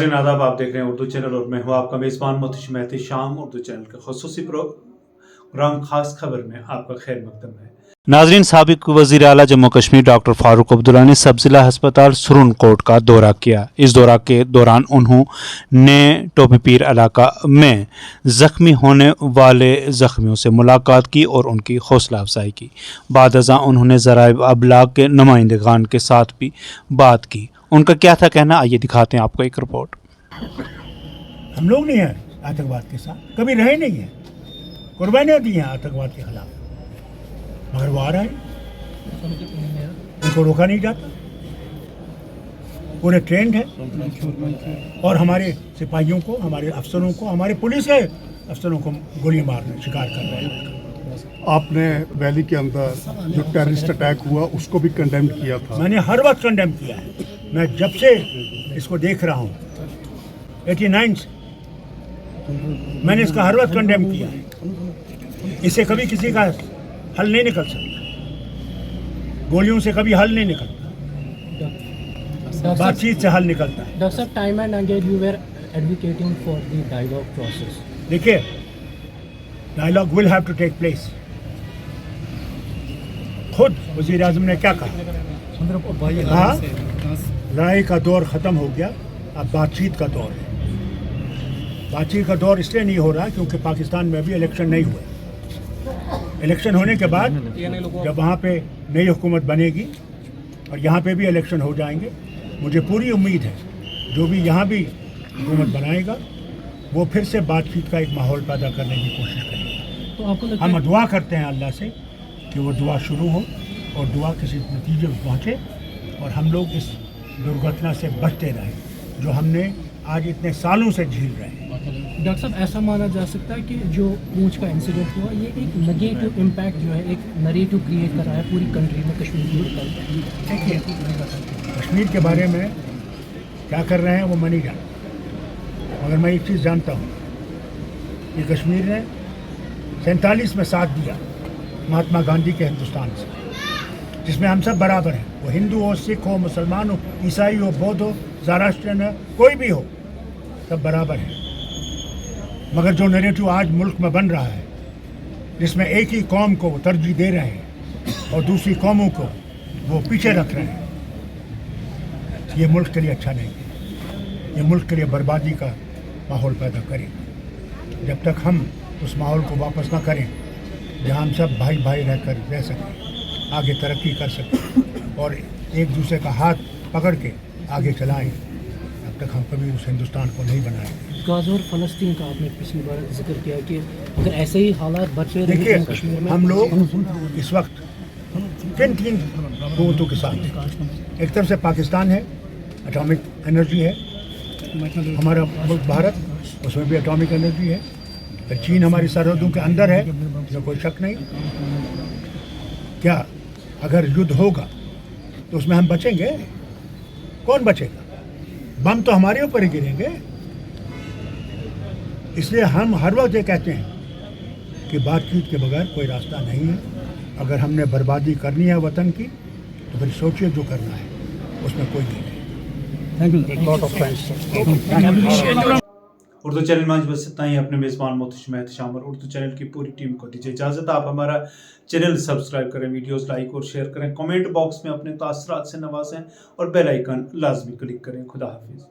नाज़रीन आदाब, आप देख रहे हैं उर्दू चैनल और मैं हूं आपका मेज़बान मोहतश मेहती शाम। उर्दू चैनल के खुसूसी प्रोग्राम खास खबर में आपका खैर मकदम है। नाज़रीन, साबिक वज़ीर आला जम्मू कश्मीर डॉक्टर फारूक अब्दुल्ला ने सब ज़िला हस्पताल सुरन कोट का दौरा किया। इस दौरा के दौरान उन्होंने टोपीपीर इलाका में ज़ख्मी होने वाले ज़ख्मियों से मुलाकात की और उनकी हौसला अफजाई की। बाद अज़ां उन्होंने ज़राए अबलाग के नुमाइंदगान के साथ भी बात की। उनका क्या था कहना, आइए दिखाते हैं आपको एक रिपोर्ट। हम लोग नहीं हैं आतंकवाद के साथ, कभी रहे नहीं हैं, कुर्बानियाँ दी हैं आतंकवाद के खिलाफ, मगर वो आ रहा है, उनको रोका नहीं जाता, पूरे ट्रेंड है। और हमारे सिपाहियों को, हमारे अफसरों को, हमारे पुलिस के अफसरों को गोली मारने शिकार कर रहे हैं। आपने वैली के अंदर जो टेररिस्ट अटैक हुआ उसको भी कंडेम किया था। मैंने हर वक्त कंडेम किया है। मैं जब से इसको देख रहा हूँ 89 से मैंने इसका हर वक्त कंडेम किया है। इससे कभी किसी का हल नहीं निकल सकता, गोलियों से कभी हल नहीं निकलता, बातचीत से हल निकलता है। डॉक्टर साहब, time and again you were advocating for the dialogue process. देखिए, dialogue will have to take place. खुद वज़ीर आज़म ने क्या कहा, लड़ाई का दौर ख़त्म हो गया, अब बातचीत का दौर है। बातचीत का दौर इसलिए नहीं हो रहा क्योंकि पाकिस्तान में अभी इलेक्शन नहीं हुए। इलेक्शन होने के बाद जब वहाँ पे नई हुकूमत बनेगी और यहाँ पे भी इलेक्शन हो जाएंगे, मुझे पूरी उम्मीद है जो भी यहाँ भी हुकूमत बनाएगा वो फिर से बातचीत का एक माहौल पैदा करने की कोशिश करेगा। तो आपको लगता हम है दुआ करते हैं अल्लाह से कि वो दुआ शुरू हो और दुआ किसी नतीजे में पहुँचे और हम लोग इस दुर्घटना से बचते रहें जो हमने आज इतने सालों से झेल रहे हैं। डॉक्टर साहब, ऐसा माना जा सकता है कि जो पूंछ का इंसिडेंट हुआ ये एक नेगेटिव इम्पैक्ट जो है, एक नरेटिव क्रिएट कर रहा है पूरी कंट्री में, कश्मीर में। देखिए, कश्मीर के बारे में क्या कर रहे हैं वो मैं नहीं जानता, मगर मैं एक चीज़ जानता हूँ कि कश्मीर ने 47 में साथ दिया महात्मा गांधी के हिंदुस्तान से, जिसमें हम सब बराबर हैं। वो हिंदू हो, सिख हो, मुसलमान हो, ईसाई हो, बौद्ध हो, ज़रास्ट्रियन हो, कोई भी हो, सब बराबर हैं। मगर जो नैरेटिव आज मुल्क में बन रहा है जिसमें एक ही कौम को तरजीह दे रहे हैं और दूसरी कौमों को वो पीछे रख रहे हैं, ये मुल्क के लिए अच्छा नहीं है। ये मुल्क के लिए बर्बादी का माहौल पैदा करेगा। जब तक हम उस माहौल को वापस ना करें जहाँ हम सब भाई भाई रहकर रह सकें, आगे तरक्की कर सकें और एक दूसरे का हाथ पकड़ के आगे चलाएं, तब तक हम कभी उस हिंदुस्तान को नहीं बनाएंगे। गाज़ा और फ़लस्तीन का आपने पिछली बार जिक्र किया कि अगर ऐसे ही हालात बढ़ते रहे देखिए, कश्मीर में, हम लोग इस वक्त तीन हुकूमतों के साथ हैं। एक तरफ से पाकिस्तान है, एटॉमिक एनर्जी है, हमारा मुल्क भारत, उसमें भी एटॉमिक एनर्जी है। फिर चीन हमारी सरहदों के अंदर है, इसमें कोई शक नहीं। क्या अगर युद्ध होगा तो उसमें हम बचेंगे? कौन बचेगा? बम तो हमारे ऊपर ही गिरेंगे। इसलिए हम हर वक्त ये कहते हैं कि बातचीत के बगैर कोई रास्ता नहीं है। अगर हमने बर्बादी करनी है वतन की तो फिर सोचिए जो करना है, उसमें कोई नहीं है। उर्दू चैनल में आज बस इतना ही। अपने मेज़बान मोहतश मेहती शाम और उर्दू चैनल की पूरी टीम को दीजिए इजाज़त। आप हमारा चैनल सब्सक्राइब करें, वीडियोस लाइक और शेयर करें, कमेंट बॉक्स में अपने तासरात से नवाजें और बेल आइकन लाजमी क्लिक करें। खुदा हाफिज़।